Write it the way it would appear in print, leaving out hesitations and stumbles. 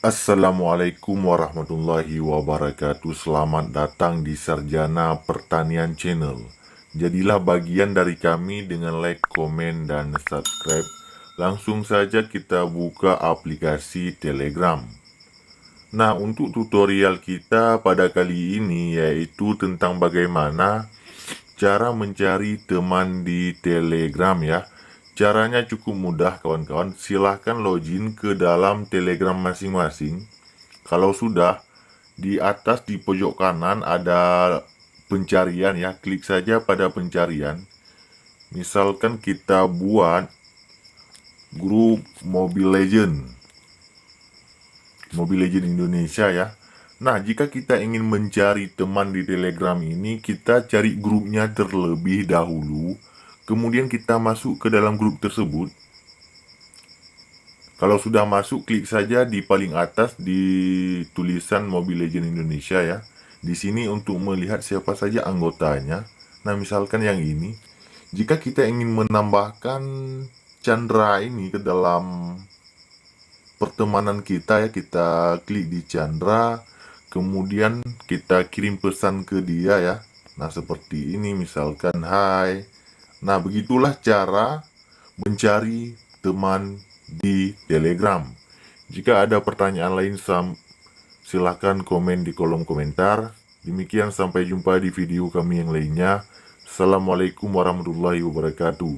Assalamualaikum warahmatullahi wabarakatuh. Selamat datang di Sarjana Pertanian Channel. Jadilah bagian dari kami dengan like, komen, dan subscribe. Langsung saja kita buka aplikasi Telegram. Nah, untuk tutorial kita pada kali ini yaitu tentang bagaimana cara mencari teman di Telegram ya. Caranya cukup mudah kawan-kawan. Silahkan login ke dalam Telegram masing-masing. Kalau sudah, di atas di pojok kanan ada pencarian ya. Klik saja pada pencarian. Misalkan kita buat grup Mobile Legend Indonesia ya. Nah, jika kita ingin mencari teman di Telegram ini, kita cari grupnya terlebih dahulu. Kemudian kita masuk ke dalam grup tersebut. Kalau sudah masuk, klik saja di paling atas di tulisan Mobile Legend Indonesia ya. Di sini untuk melihat siapa saja anggotanya. Nah, misalkan yang ini. Jika kita ingin menambahkan Chandra ini ke dalam pertemanan kita ya, kita klik di Chandra. Kemudian kita kirim pesan ke dia ya. Nah, seperti ini misalkan, hai. Nah, begitulah cara mencari teman di Telegram. Jika ada pertanyaan lain, silahkan komen di kolom komentar. Demikian, sampai jumpa di video kami yang lainnya. Assalamualaikum warahmatullahi wabarakatuh.